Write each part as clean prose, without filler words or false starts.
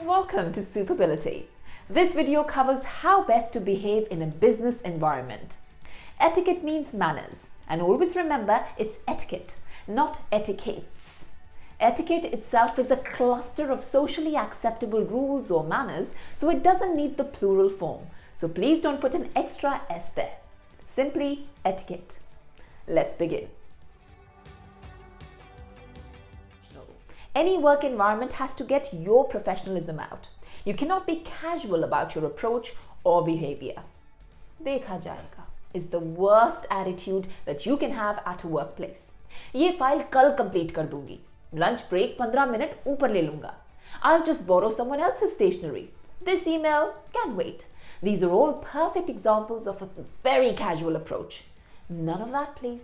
Welcome to Superbility. This video covers how best to behave in a business environment. Etiquette means manners, and always remember it's etiquette, not etiquettes. Etiquette itself is a cluster of socially acceptable rules or manners, so it doesn't need the plural form. So please don't put an extra S there. Simply etiquette. Let's begin. Any work environment has to get your professionalism out. You cannot be casual about your approach or behavior. Dekha jayega is the worst attitude that you can have at a workplace. ये file कल complete कर दूंगी. Lunch break 15 minute ऊपर ले लूंगा. I'll just borrow someone else's stationery. This email can wait. These are all perfect examples of a very casual approach. None of that, please.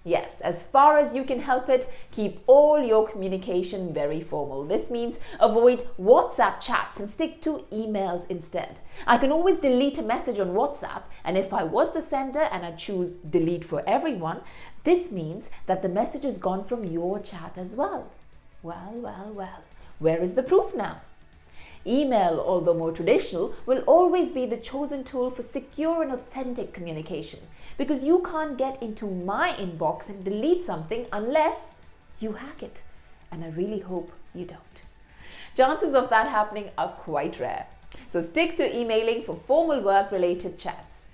Yes, as far as you can help it, keep all your communication very formal. This means avoid WhatsApp chats and stick to emails instead. I can always delete a message on WhatsApp, and if I was the sender and I choose delete for everyone, this means that the message is gone from your chat as well. Well, where is the proof now? Email, although more traditional, will always be the chosen tool for secure and authentic communication because you can't get into my inbox and delete something unless you hack it. And I really hope you don't. Chances of that happening are quite rare. So stick to emailing for formal work-related chats.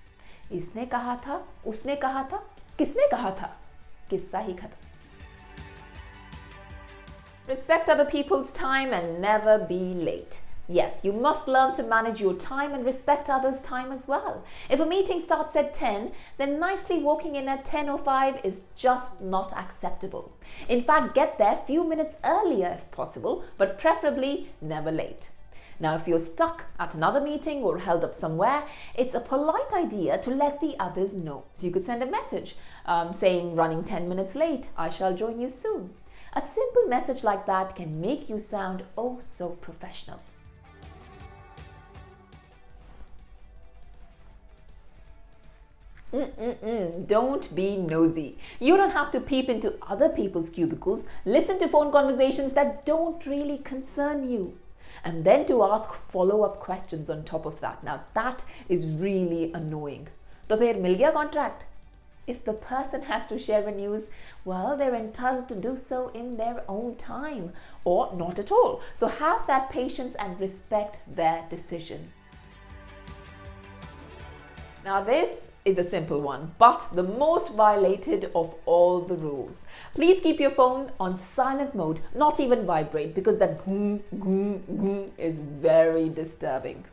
इसने कहा था, उसने कहा था, किसने कहा था? किस्सा ही खत्म. Respect other people's time and never be late. Yes, you must learn to manage your time and respect others' time as well. If a meeting starts at 10, then nicely walking in at 10:05 is just not acceptable. In fact, get there a few minutes earlier if possible, but preferably never late. Now, if you're stuck at another meeting or held up somewhere, it's a polite idea to let the others know. So you could send a message saying, running 10 minutes late, I shall join you soon. A simple message like that can make you sound oh so professional. Don't be nosy. You don't have to peep into other people's cubicles, listen to phone conversations that don't really concern you, and then to ask follow-up questions on top of that. Now that is really annoying. तो फिर मिल गया contract? If the person has to share a news, well, they're entitled to do so in their own time or not at all. So have that patience and respect their decision. Now this is a simple one, but the most violated of all the rules. Please keep your phone on silent mode, not even vibrate, because that is very disturbing.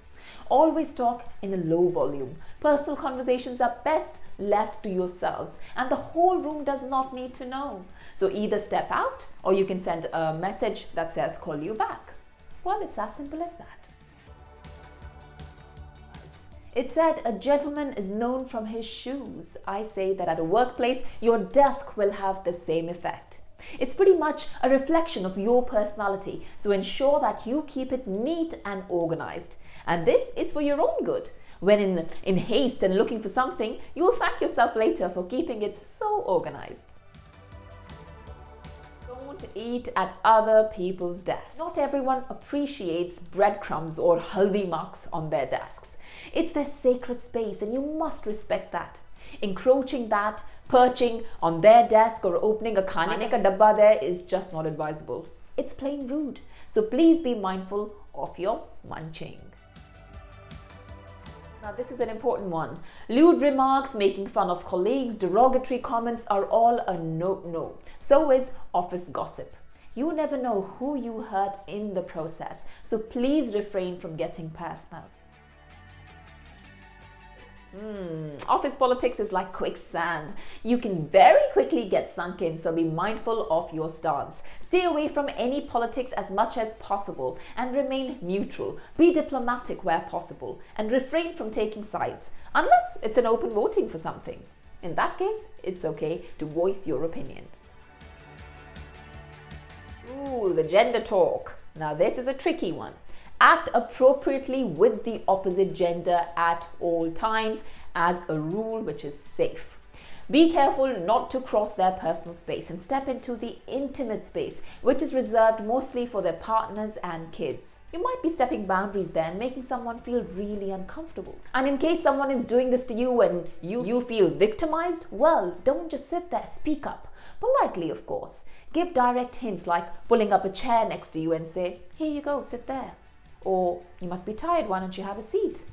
Always talk in a low volume. Personal conversations are best left to yourselves, and the whole room does not need to know. So either step out or you can send a message that says call you back. Well, it's as simple as that. It said a gentleman is known from his shoes. I say that at a workplace, your desk will have the same effect. It's pretty much a reflection of your personality, so ensure that you keep it neat and organized. And this is for your own good. When in haste and looking for something, you will thank yourself later for keeping it so organized. Don't eat at other people's desks. Not everyone appreciates breadcrumbs or haldi marks on their desks. It's their sacred space and you must respect that. Encroaching that, perching on their desk or opening a khane ka dabba there is just not advisable. It's plain rude. So please be mindful of your munching. Now this is an important one. Lewd remarks, making fun of colleagues, derogatory comments are all a no. So is office gossip. You never know who you hurt in the process. So please refrain from getting personal. Office politics is like quicksand. You can very quickly get sunk in, so be mindful of your stance. Stay away from any politics as much as possible and remain neutral. Be diplomatic where possible and refrain from taking sides, unless it's an open voting for something. In that case, it's okay to voice your opinion. Ooh, the gender talk. Now this is a tricky one. Act appropriately with the opposite gender at all times as a rule which is safe. Be careful not to cross their personal space and step into the intimate space, which is reserved mostly for their partners and kids. You might be stepping boundaries there and making someone feel really uncomfortable. And in case someone is doing this to you and you feel victimized, well, don't just sit there, speak up. Politely, of course. Give direct hints like pulling up a chair next to you and say, "Here you go, sit there." Or, "You must be tired, why don't you have a seat?"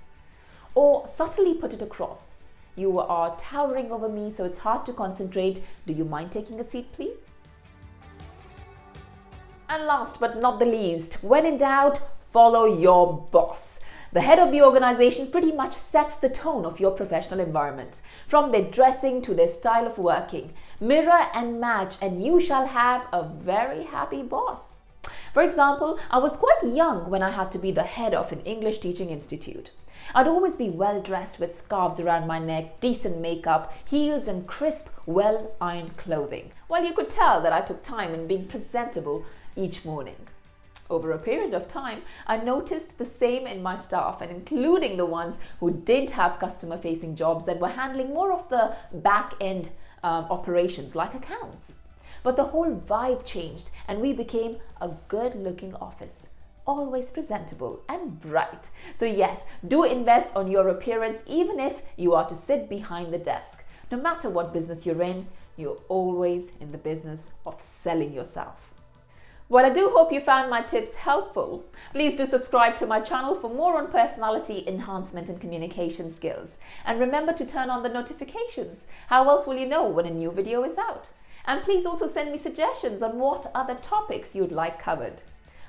Or subtly put it across. "You are towering over me, so it's hard to concentrate. Do you mind taking a seat, please?" And last but not the least, when in doubt, follow your boss. The head of the organization pretty much sets the tone of your professional environment. From their dressing to their style of working, mirror and match, and you shall have a very happy boss. For example, I was quite young when I had to be the head of an English teaching institute. I'd always be well dressed with scarves around my neck, decent makeup, heels and crisp, well-ironed clothing. Well, you could tell that I took time in being presentable each morning. Over a period of time, I noticed the same in my staff, and including the ones who didn't have customer-facing jobs that were handling more of the back-end operations like accounts. But the whole vibe changed and we became a good-looking office. Always presentable and bright. So yes, do invest on your appearance even if you are to sit behind the desk. No matter what business you're in, you're always in the business of selling yourself. Well, I do hope you found my tips helpful. Please do subscribe to my channel for more on personality enhancement and communication skills. And remember to turn on the notifications. How else will you know when a new video is out? And please also send me suggestions on what other topics you'd like covered.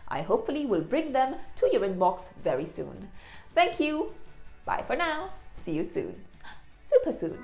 I hopefully will bring them to your inbox very soon. Thank you. Bye for now. See you soon. Super soon.